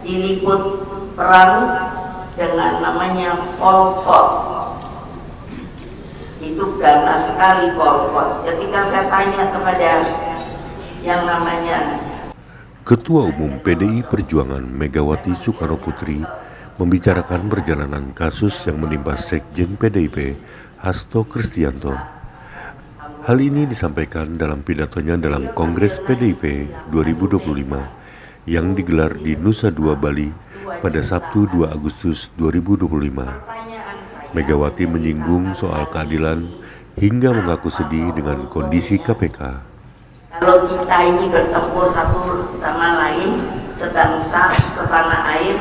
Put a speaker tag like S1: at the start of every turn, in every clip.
S1: diliput perang dengan namanya Pol Pot. Itu ganas sekali Pol Pot. Ketika saya tanya kepada yang namanya
S2: Ketua Umum PDI Perjuangan Megawati Soekarnoputri membicarakan perjalanan kasus yang menimpa Sekjen PDIP Hasto Kristianto. Hal ini disampaikan dalam pidatonya dalam Kongres PDIP 2025 yang digelar di Nusa Dua, Bali pada Sabtu 2 Agustus 2025. Megawati menyinggung soal keadilan hingga mengaku sedih dengan kondisi KPK.
S1: Kalau kita ini bertempur satu sama lain, sebangsa, setanah air,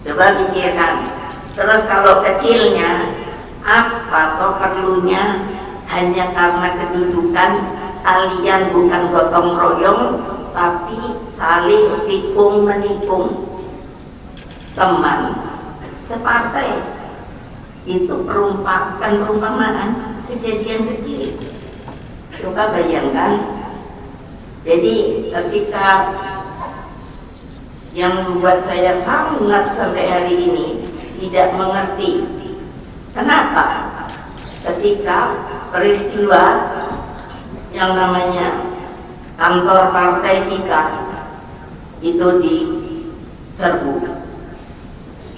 S1: coba pikirkan. Terus kalau kecilnya, apa atau perlunya hanya karena kedudukan kalian bukan gotong royong, tapi saling tikung menikung, teman separtai. Itu perumpamaan kejadian kecil. Coba bayangkan, jadi ketika yang membuat saya sangat sampai hari ini tidak mengerti kenapa ketika peristiwa yang namanya kantor partai kita itu diserbu,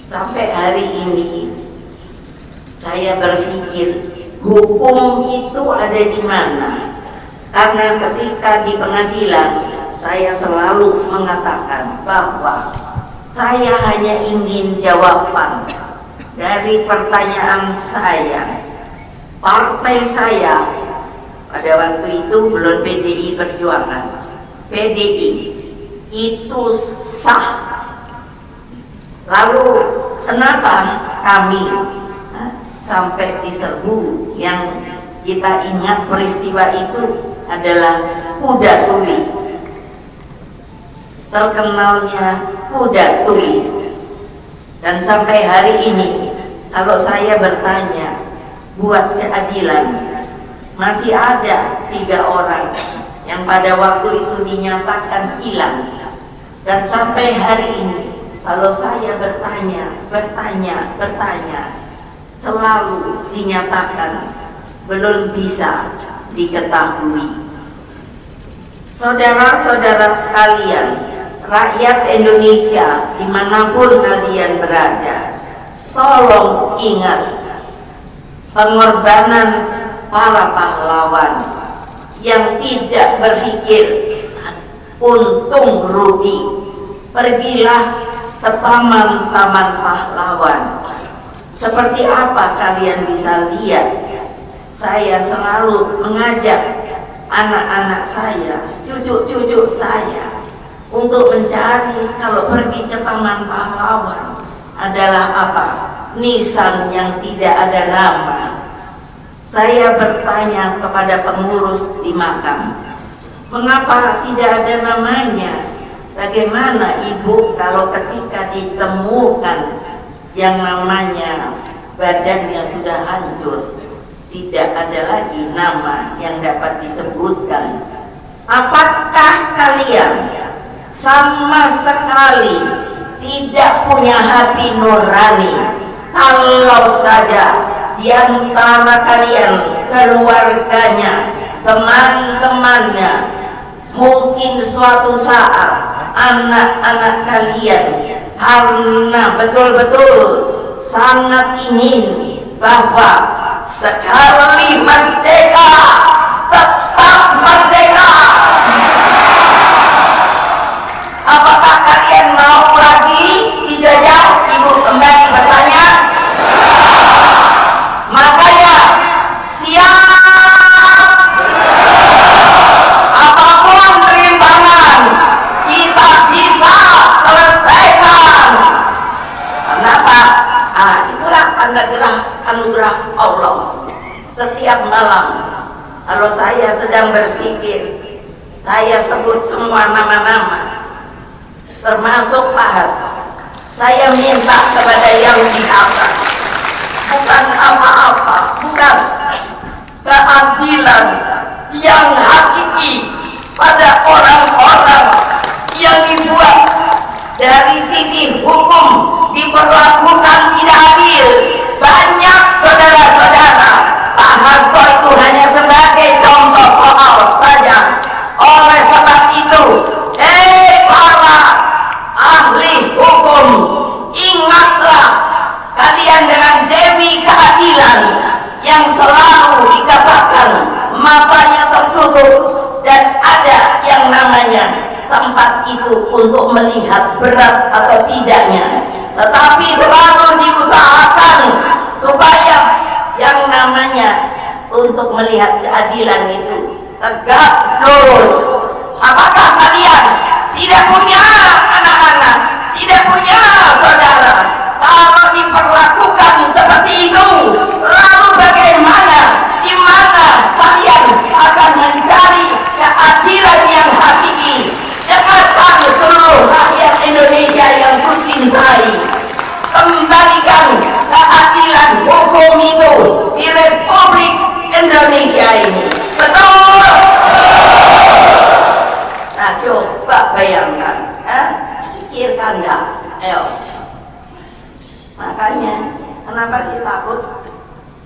S1: sampai hari ini saya berpikir hukum itu ada di mana? Karena ketika di pengadilan saya selalu mengatakan bahwa saya hanya ingin jawaban dari pertanyaan saya. Partai saya pada waktu itu belum PDI Perjuangan, PDI itu sah. Lalu kenapa kami sampai diserbu? Yang kita ingat peristiwa itu adalah kuda tuli, terkenalnya kuda tuli. Dan sampai hari ini kalau saya bertanya buat keadilan, masih ada 3 orang yang pada waktu itu dinyatakan hilang. Dan sampai hari ini kalau saya bertanya selalu dinyatakan belum bisa diketahui. Saudara-saudara sekalian, rakyat Indonesia dimanapun kalian berada, tolong ingat pengorbanan para pahlawan yang tidak berpikir untung rugi. Pergilah ke taman-taman pahlawan. Seperti apa kalian bisa lihat, saya selalu mengajak anak-anak saya, cucu-cucu saya untuk mencari kalau pergi ke taman pahlawan adalah apa? Nisan yang tidak ada nama. Saya bertanya kepada pengurus di makam, mengapa tidak ada namanya? Bagaimana ibu kalau ketika ditemukan yang namanya badannya sudah hancur, tidak ada lagi nama yang dapat disebutkan? Apakah kalian sama sekali tidak punya hati nurani kalau saja di antara kalian, keluarganya, teman-temannya, mungkin suatu saat anak-anak kalian karena betul-betul sangat ingin bahwa sekali merdeka tetap merdeka, apakah kalian mau lagi dijajah? Ibu kembali bertanya. Makanya siap, apapun rintangan kita bisa selesaikan. Kenapa? Itulah anugerah Allah. Setiap malam kalau saya sedang bersikir, saya sebut semua nama-nama, termasuk Pak Hasto. Saya minta kepada yang di atas, bukan apa-apa, bukan keadilan yang hakiki pada orang-orang yang dibuat dari tempat itu untuk melihat berat atau tidaknya, tetapi selalu diusahakan supaya yang namanya untuk melihat keadilan itu tegak lurus. Apakah kalian tidak punya anak-anak, tidak punya saudara? Kalau diperlakukan seperti itu, lalu bagaimana? Di mana kalian akan mencari keadilan yang hakiki? Dengarkan seluruh rakyat Indonesia yang kucintai, kembalikan keadilan hukum itu di Republik Indonesia ini. Betul? Nah, coba bayangkan, pikirkan dah. Ayo. Makanya, kenapa sih takut?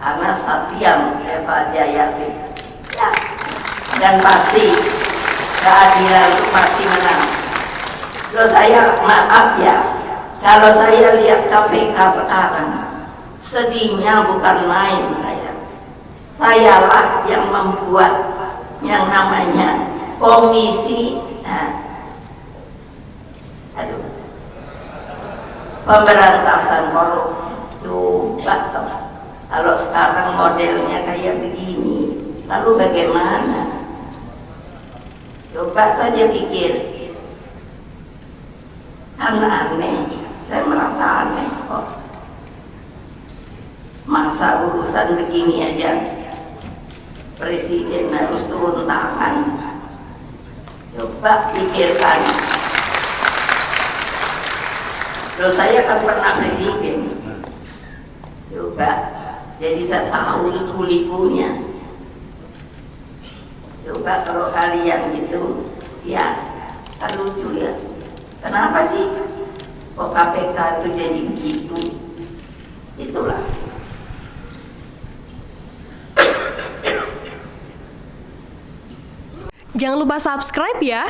S1: Karena Satyam Eva Jayati. Ya. Dan pasti keadilan itu pasti menang. Loh, saya maaf ya, kalau saya lihat KPK sekarang, sedihnya bukan main saya. Sayalah yang membuat yang namanya komisi pemberantasan korupsi. Coba toh, kalau sekarang modelnya kayak begini, lalu bagaimana? Coba saja pikir. Kan aneh, saya merasa aneh kok. Masa urusan begini aja presiden harus turun tangan? Coba pikirkan. Loh, saya kan pernah presiden. Coba, jadi saya tahu liku-likunya. Coba kalau kalian gitu, ya kan lucu ya. Kenapa sih kok KPK itu jadi begitu? Itulah.
S3: Jangan lupa subscribe ya.